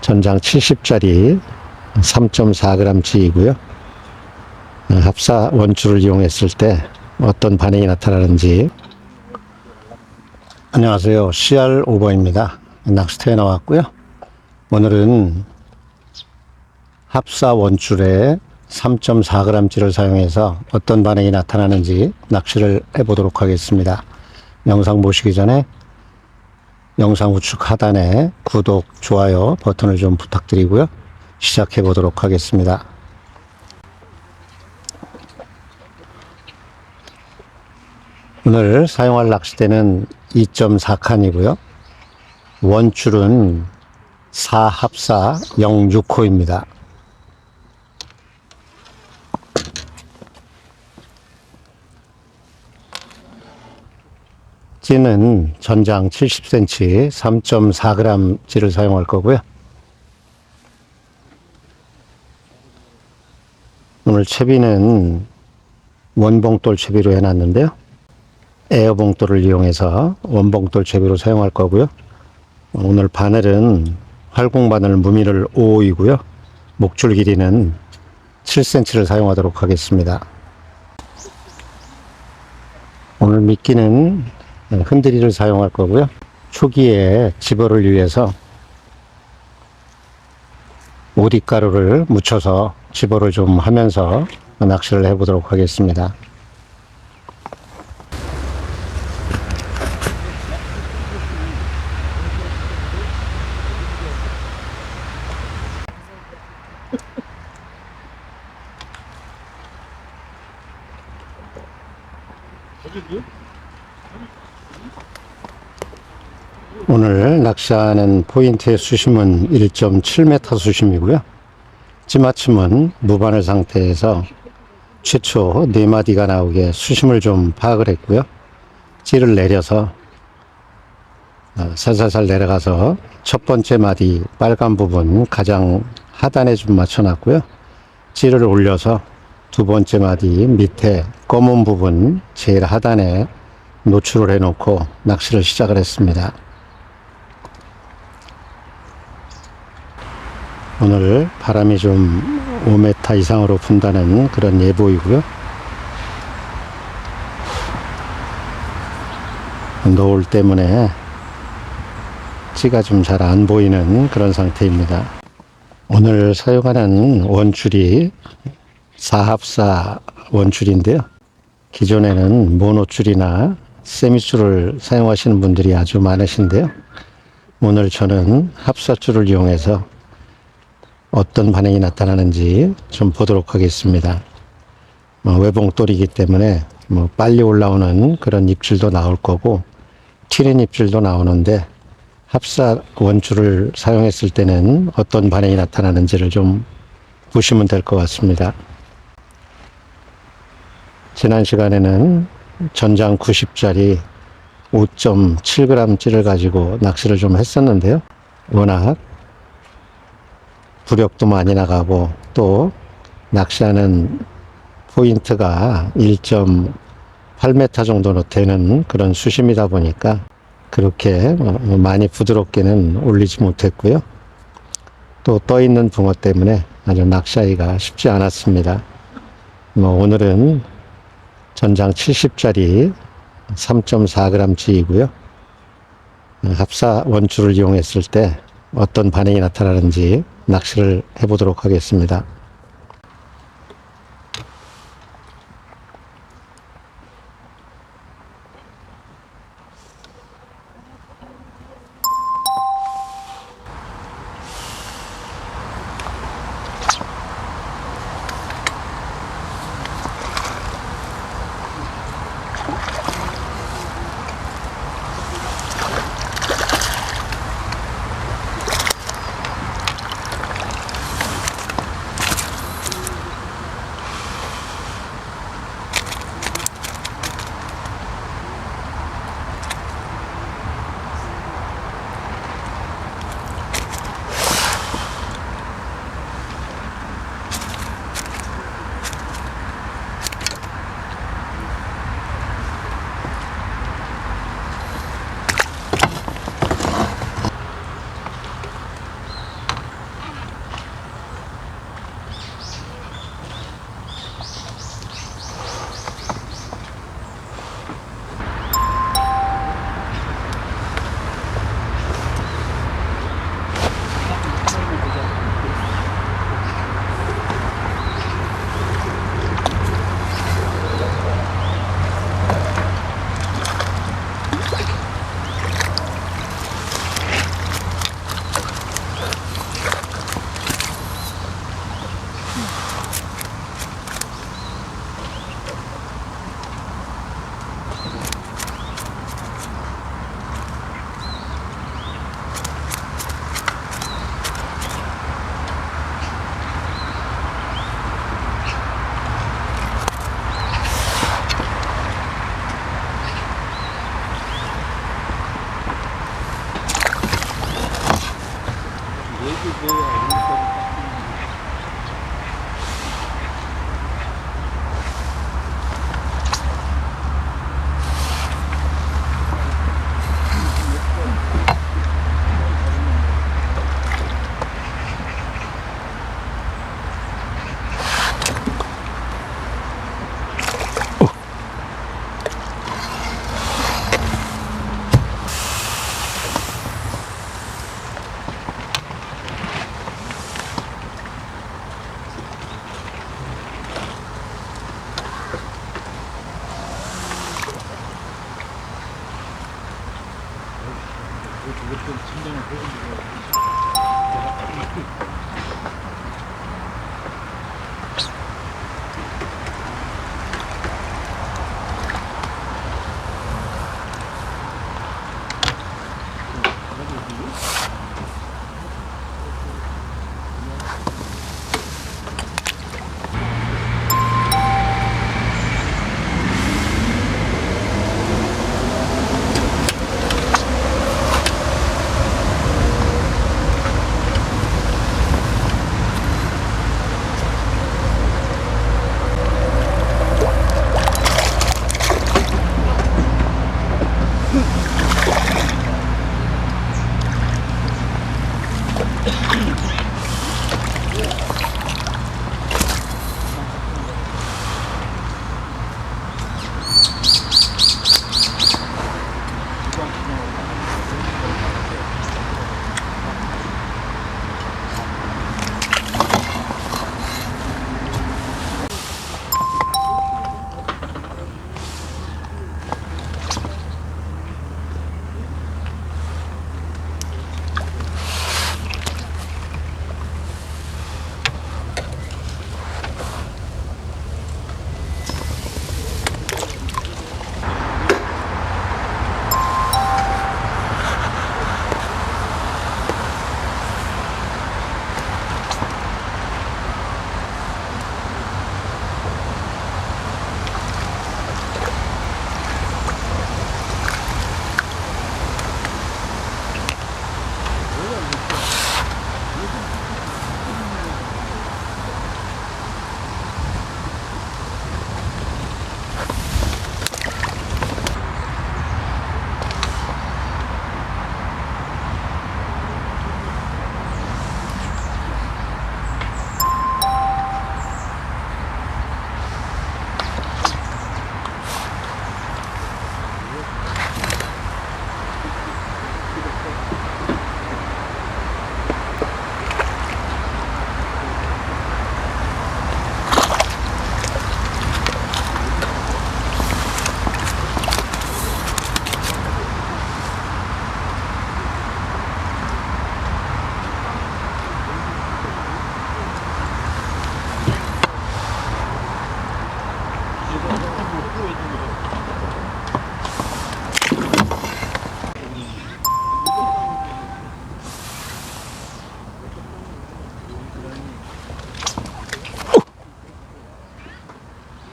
전장 70짜리 3.4g치이고요. 합사 원줄을 이용했을 때 어떤 반응이 나타나는지. 안녕하세요. CR 오버입니다. 낚시터에 나왔고요. 오늘은 합사 원줄에 3.4g치를 사용해서 어떤 반응이 나타나는지 낚시를 해보도록 하겠습니다. 영상 보시기 전에 영상 우측 하단에 구독, 좋아요 버튼을 좀 부탁드리고요. 시작해 보도록 하겠습니다. 오늘 사용할 낚싯대는 2.4칸이고요. 원줄은 4합사 06호입니다. 찌는 전장 70cm 3.4g찌를 사용할 거고요. 오늘 채비는 원봉돌 채비로 해놨는데요. 에어봉돌을 이용해서 원봉돌 채비로 사용할 거고요. 오늘 바늘은 활공바늘 무늬를 5호이고요. 목줄 길이는 7cm를 사용하도록 하겠습니다. 오늘 미끼는 흔들이를 사용할 거고요. 초기에 집어를 위해서 오디가루를 묻혀서 집어를 좀 하면서 낚시를 해보도록 하겠습니다. 오늘 낚시하는 포인트의 수심은 1.7m 수심이고요. 찌맞춤은 무바늘 상태에서 최초 4마디가 나오게 수심을 좀 파악을 했고요. 찌를 내려서 살살살 내려가서 첫 번째 마디 빨간 부분 가장 하단에 좀 맞춰놨고요. 찌를 올려서 두 번째 마디 밑에 검은 부분 제일 하단에 노출을 해놓고 낚시를 시작을 했습니다. 오늘 바람이 좀 5m 이상으로 분다는 그런 예보이고요. 노을 때문에 찌가 좀 잘 안 보이는 그런 상태입니다. 오늘 사용하는 원줄이 4합사 원줄인데요. 기존에는 모노줄이나 세미줄을 사용하시는 분들이 아주 많으신데요. 오늘 저는 합사줄을 이용해서 어떤 반응이 나타나는지 좀 보도록 하겠습니다. 외봉돌이기 때문에 빨리 올라오는 그런 입질도 나올 거고 튀는 입질도 나오는데 합사 원줄을 사용했을 때는 어떤 반응이 나타나는지를 좀 보시면 될 것 같습니다. 지난 시간에는 전장 90짜리 5.7g찌를 가지고 낚시를 좀 했었는데요. 워낙 부력도 많이 나가고 또 낚시하는 포인트가 1.8m 정도 되는 그런 수심이다 보니까 그렇게 많이 부드럽게는 올리지 못했고요. 또 떠있는 붕어 때문에 아주 낚시하기가 쉽지 않았습니다. 오늘은 전장 70짜리 3.4g치이고요. 합사 원줄을 이용했을 때 어떤 반응이 나타나는지 낚시를 해보도록 하겠습니다.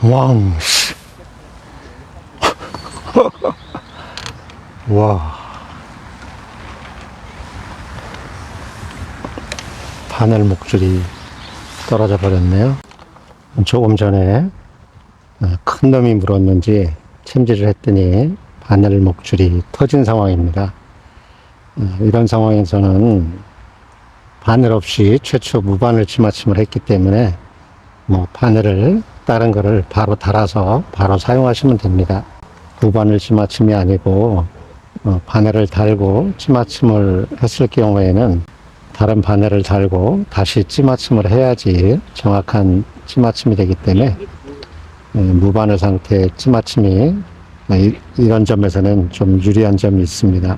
왕, 씨. 와. 바늘 목줄이 떨어져 버렸네요. 조금 전에 큰 놈이 물었는지 챔질을 했더니 바늘 목줄이 터진 상황입니다. 이런 상황에서는 바늘 없이 최초 무바늘 치마침을 했기 때문에 바늘을 다른 거를 바로 달아서 바로 사용하시면 됩니다. 무바늘 치마침이 아니고 바늘을 달고 치마침을 했을 경우에는 다른 바늘을 달고 다시 치마침을 해야지 정확한 치마침이 되기 때문에 무바늘 상태의 치마침이 이런 점에서는 좀 유리한 점이 있습니다.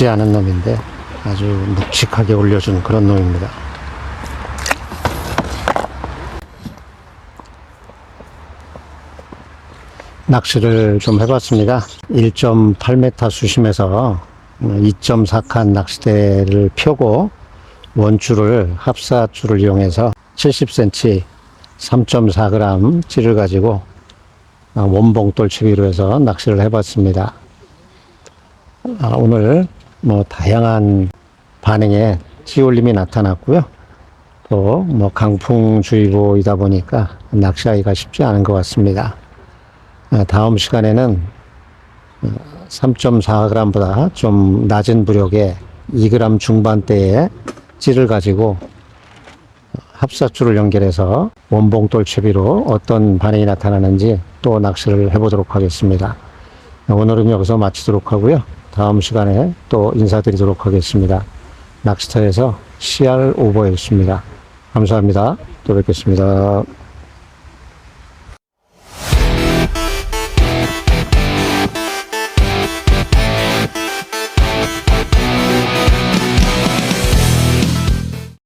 크지 않은 놈인데 아주 묵직하게 올려준 그런 놈입니다. 낚시를 좀 해봤습니다. 1.8m 수심에서 2.4칸 낚싯대를 펴고 원줄을 합사줄을 이용해서 70cm 3.4g 찌를 가지고 원봉돌치기로 해서 낚시를 해봤습니다. 오늘 뭐 다양한 반응의 찌올림이 나타났고요. 또 뭐 강풍주의보이다 보니까 낚시하기가 쉽지 않은 것 같습니다. 다음 시간에는 3.4g보다 좀 낮은 부력의 2g 중반대의 찌를 가지고 합사줄을 연결해서 원봉돌 채비로 어떤 반응이 나타나는지 또 낚시를 해보도록 하겠습니다. 오늘은 여기서 마치도록 하고요. 다음 시간에 또 인사드리도록 하겠습니다. 낚시터에서 CR 오버였습니다. 감사합니다. 또 뵙겠습니다.